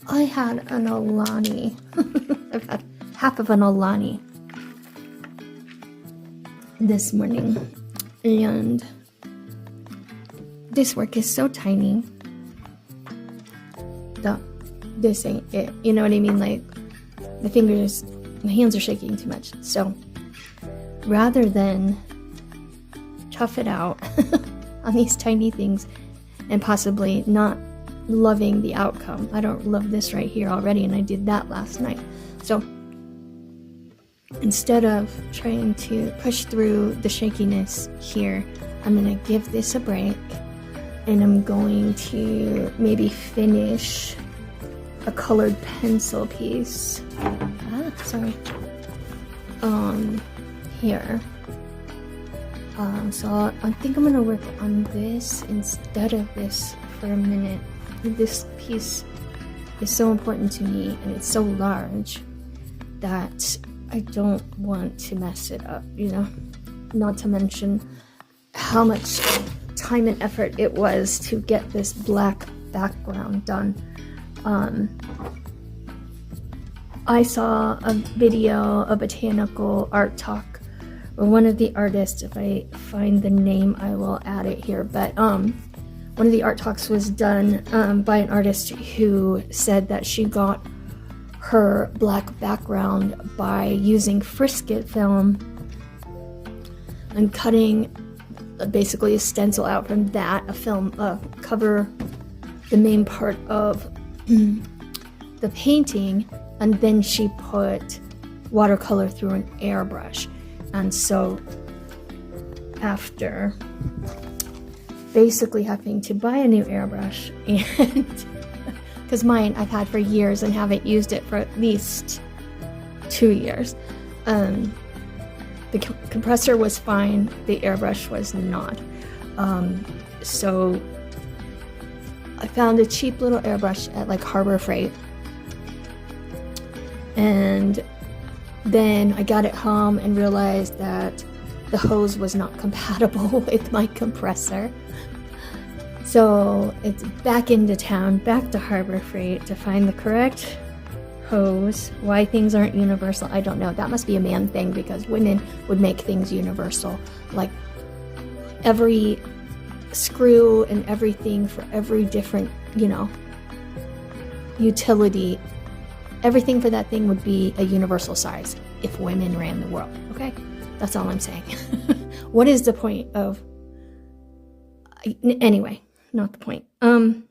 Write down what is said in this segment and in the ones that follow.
I had an Alani. I've had half of an Alani this morning, and this work is so tiny that this ain't it. You know what I mean? Like, my hands are shaking too much. So rather than tough it out on these tiny things and possibly not loving the outcome. I don't love this right here already, and I did that last night. So instead of trying to push through the shakiness here, I'm going to give this a break, and I'm going to maybe finish a colored pencil piece. Here. So I think I'm going to work on this instead of this for a minute. This piece is so important to me, and it's so large that I don't want to mess it up, you know? Not to mention how much time and effort it was to get this black background done. I saw a video, a botanical art talk, where one of the artists, if I find the name, I will add it here, but one of the art talks was done by an artist who said that she got her black background by using frisket film and cutting basically a stencil out from that, a film, cover the main part of the painting, and then she put watercolor through an airbrush. And so after basically having to buy a new airbrush, and because mine I've had for years and haven't used it for at least 2 years. The compressor was fine, the airbrush was not. So I found a cheap little airbrush at like Harbor Freight, and then I got it home and realized that the hose was not compatible with my compressor. So it's back into town, back to Harbor Freight to find the correct hose. Why things aren't universal, I don't know. That must be a man thing, because women would make things universal. Like every screw and everything for every different, you know, utility, everything for that thing would be a universal size if women ran the world, okay? That's all I'm saying. What is the point of... Anyway, not the point.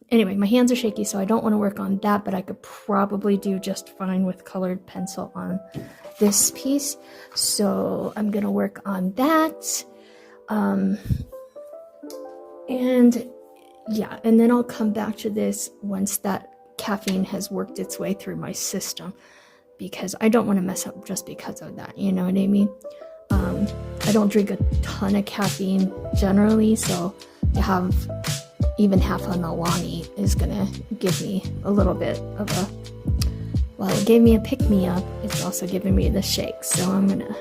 Anyway, my hands are shaky, so I don't want to work on that, but I could probably do just fine with colored pencil on this piece. So I'm going to work on that. And yeah, and then I'll come back to this once that caffeine has worked its way through my system, because I don't want to mess up just because of that, you know what I mean? I don't drink a ton of caffeine generally, so to have even half an Alani is gonna give me a little bit of a, well, it gave me a pick-me-up, it's also giving me the shake, so I'm gonna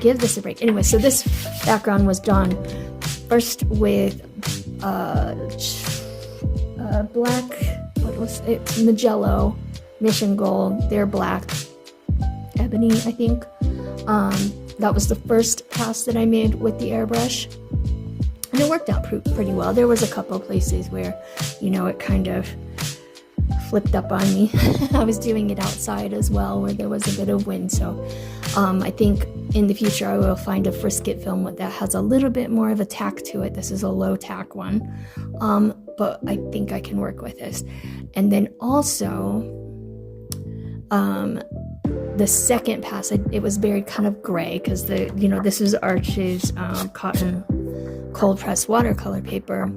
give this a break. Anyway, so this background was done first with black, what was it, Magello, Mission Gold, they're black, ebony, I think. That was the first pass that I made with the airbrush, and it worked out pretty well. There was a couple places where, you know, it kind of flipped up on me. I was doing it outside as well, where there was a bit of wind, so I think in the future I will find a frisket film that has a little bit more of a tack to it. This is a low tack one, but I think I can work with this. And then also, the second pass, it was very kind of gray, because this is Arch's cotton cold pressed watercolor paper.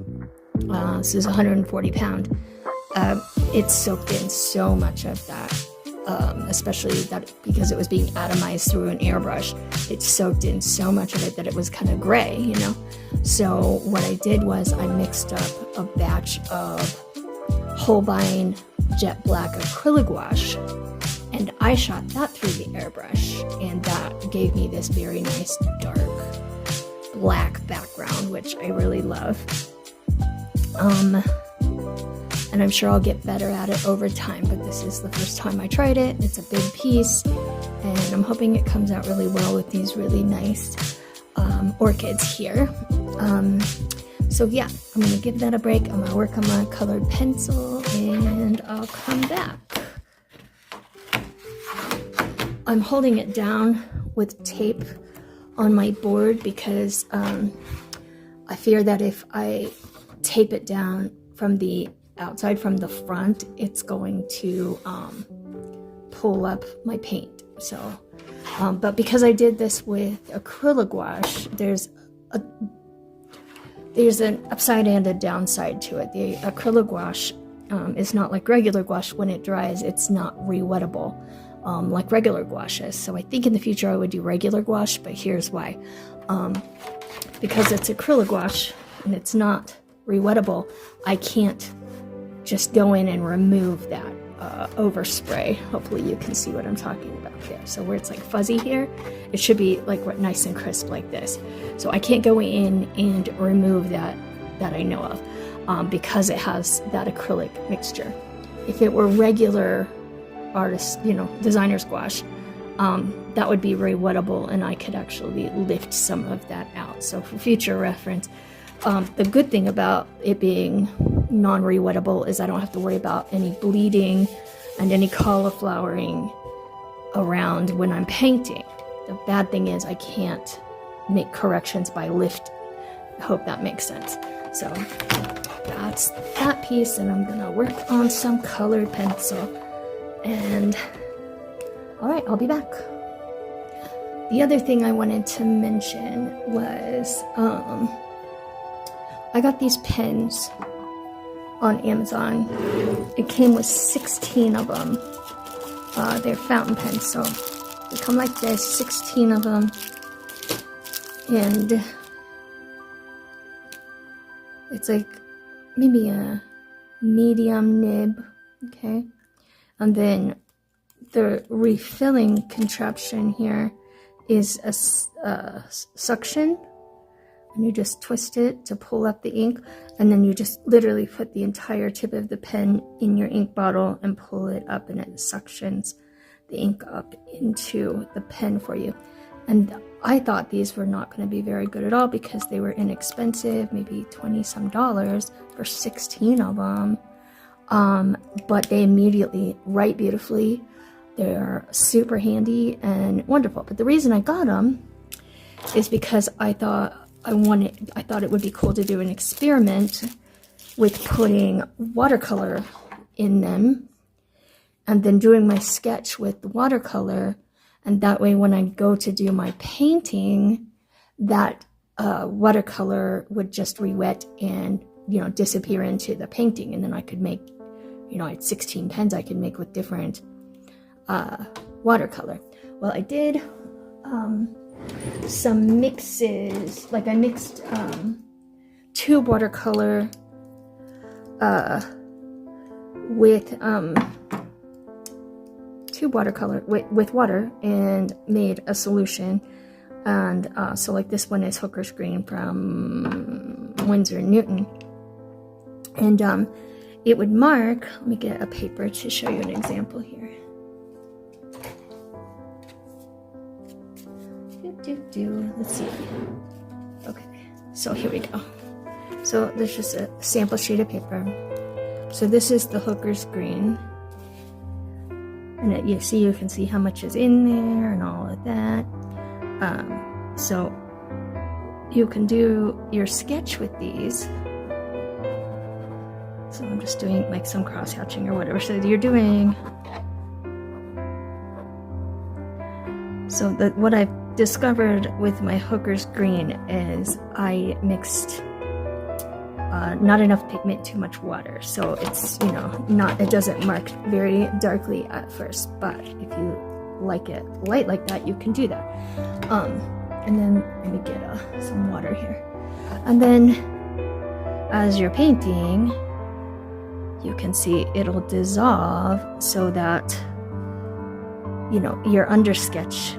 This is 140 pound. It soaked in so much of that, especially that because it was being atomized through an airbrush. It soaked in so much of it that it was kind of gray, you know. So what I did was I mixed up a batch of Holbein jet black acrylic gouache, and I shot that through the airbrush, and that gave me this very nice dark black background, which I really love. and I'm sure I'll get better at it over time, but this is the first time I tried it. It's a big piece, and I'm hoping it comes out really well with these really nice orchids here. So yeah, I'm gonna give that a break. I'm gonna work on my colored pencil, and I'll come back. I'm holding it down with tape on my board because I fear that if I tape it down from the outside, from the front, it's going to pull up my paint. So, but because I did this with acrylic gouache, there's an upside and a downside to it. The acrylic gouache is not like regular gouache. When it dries, it's not rewettable like regular gouache is. So I think in the future I would do regular gouache, but here's why. Because it's acrylic gouache and it's not rewettable, I can't just go in and remove that overspray. Hopefully you can see what I'm talking about there. So where it's like fuzzy here, it should be like nice and crisp like this. So I can't go in and remove that I know of because it has that acrylic mixture. If it were regular artist, designer's gouache, that would be rewettable, and I could actually lift some of that out. So for future reference, the good thing about it being non-rewettable is I don't have to worry about any bleeding and any cauliflowering around when I'm painting. The bad thing is I can't make corrections by lifting. I hope that makes sense. So that's that piece, and I'm gonna work on some colored pencil. And all right, I'll be back. The other thing I wanted to mention was I got these pens on Amazon. It came with 16 of them. They're fountain pens, so they come like this, 16 of them. And it's like maybe a medium nib, okay? And then the refilling contraption here is a suction, and you just twist it to pull up the ink, and then you just literally put the entire tip of the pen in your ink bottle and pull it up, and it suctions the ink up into the pen for you. And I thought these were not going to be very good at all because they were inexpensive, maybe $20-some for 16 of them. But they immediately write beautifully. They're super handy and wonderful. But the reason I got them is because I thought it would be cool to do an experiment with putting watercolor in them and then doing my sketch with the watercolor, and that way when I go to do my painting, that watercolor would just re-wet and disappear into the painting, and then I could make, I had 16 pens I could make with different watercolor. Well, I did some mixes, like I mixed tube watercolor with water and made a solution. And so like this one is Hooker's Green from Winsor & Newton. And it would mark, let me get a paper to show you an example here. Let's see. Okay, so here we go. So there's just a sample sheet of paper. So this is the Hooker's Green. And you can see how much is in there and all of that. So you can do your sketch with these. So I'm just doing like some cross hatching or whatever. So you're doing. So what I've discovered with my Hooker's Green is I mixed not enough pigment, too much water. So it's, it doesn't mark very darkly at first, but if you like it light like that, you can do that. And then let me get some water here. And then as you're painting, you can see it'll dissolve so that, your undersketch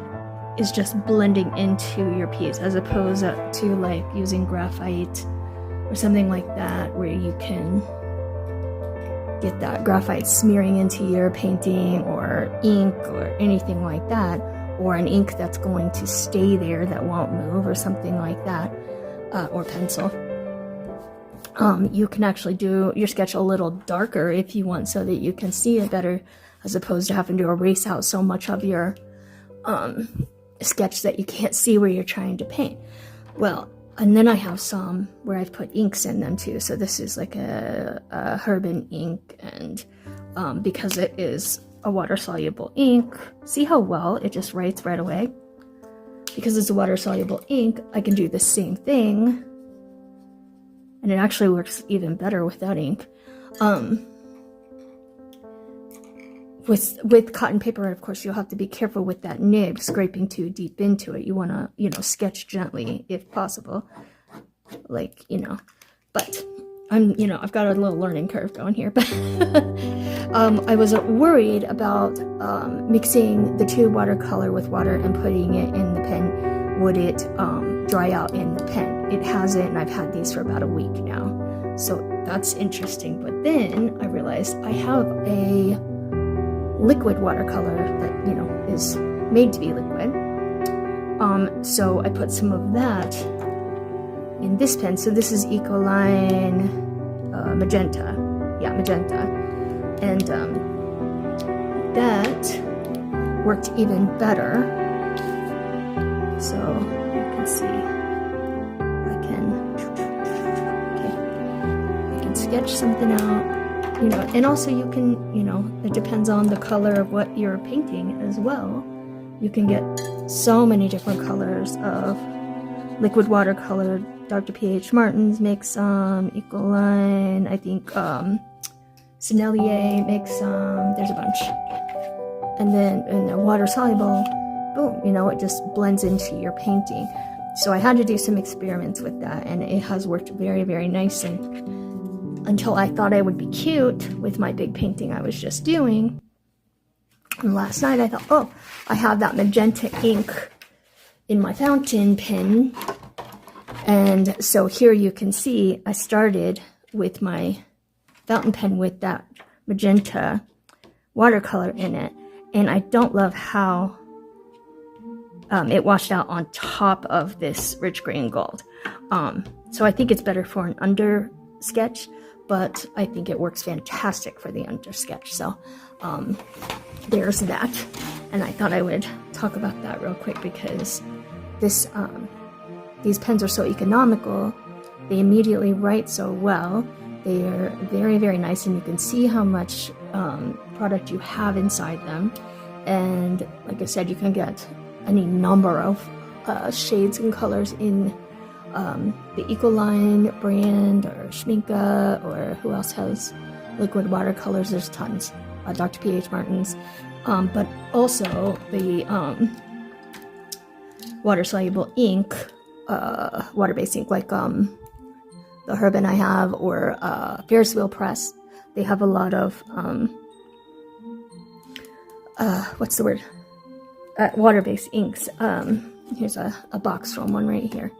is just blending into your piece, as opposed to like using graphite or something like that, where you can get that graphite smearing into your painting or ink or anything like that, or an ink that's going to stay there that won't move or something like that, or pencil. You can actually do your sketch a little darker if you want, so that you can see it better, as opposed to having to erase out so much of your sketch that you can't see where you're trying to paint. Well, and then I have some where I've put inks in them too. So this is like a Herbin ink, and because it is a water-soluble ink, see how well it just writes right away? Because it's a water-soluble ink, I can do the same thing, and it actually works even better without ink. With cotton paper, of course, you'll have to be careful with that nib scraping too deep into it. You want to, you know, sketch gently if possible, like, you know. But I've got a little learning curve going here. But I was worried about mixing the tube watercolor with water and putting it in the pen. Would it dry out in the pen? It hasn't, and I've had these for about a week now, so that's interesting. But then I realized I have a liquid watercolor that, you know, is made to be liquid. So I put some of that in this pen. So this is Ecoline Magenta. Yeah, Magenta. And that worked even better. So you can see I can sketch something out. You know, and also you can, you know, it depends on the color of what you're painting as well. You can get so many different colors of liquid watercolor. Dr. P.H. Martin's makes some, Ecoline, I think Sennelier makes some, there's a bunch. And then in the water soluble, boom, you know, it just blends into your painting. So I had to do some experiments with that, and it has worked very, very nicely. Until I thought I would be cute with my big painting I was just doing. And last night I thought, oh, I have that magenta ink in my fountain pen. And so here you can see I started with my fountain pen with that magenta watercolor in it. And I don't love how it washed out on top of this rich green gold. So I think it's better for an under sketch, but I think it works fantastic for the under sketch. So there's that. And I thought I would talk about that real quick, because this these pens are so economical. They immediately write so well. They are very, very nice, and you can see how much product you have inside them. And like I said, you can get any number of shades and colors in the Ecoline brand, or Schminke, or who else has liquid watercolors. There's tons. Dr. P.H. Martin's, but also the water-soluble ink, water-based ink, like the Herbin I have, or Ferris Wheel Press. They have a lot of what's the word? Water-based inks. Here's a box from one right here.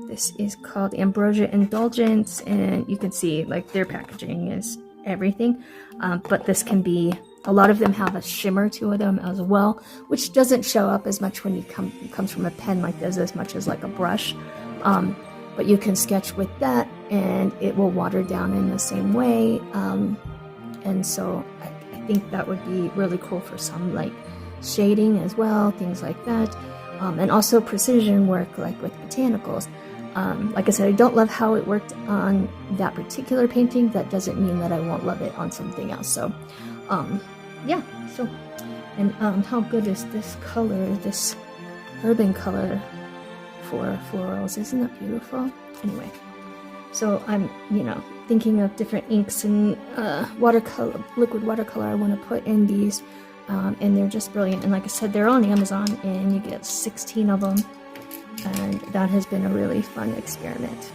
This is called Ambrosia Indulgence, and you can see like their packaging is everything. But this can be, a lot of them have a shimmer to them as well, which doesn't show up as much when you comes from a pen like this, as much as like a brush. But you can sketch with that, and it will water down in the same way. And so I think that would be really cool for some like shading as well, things like that. And also precision work, like with botanicals. Like I said, I don't love how it worked on that particular painting. That doesn't mean that I won't love it on something else. So, yeah. So, and how good is this color, this Herbin color for florals? Isn't that beautiful? Anyway, so I'm, thinking of different inks and watercolor, liquid watercolor I want to put in these. And they're just brilliant. And like I said, they're on Amazon, and you get 16 of them. And that has been a really fun experiment.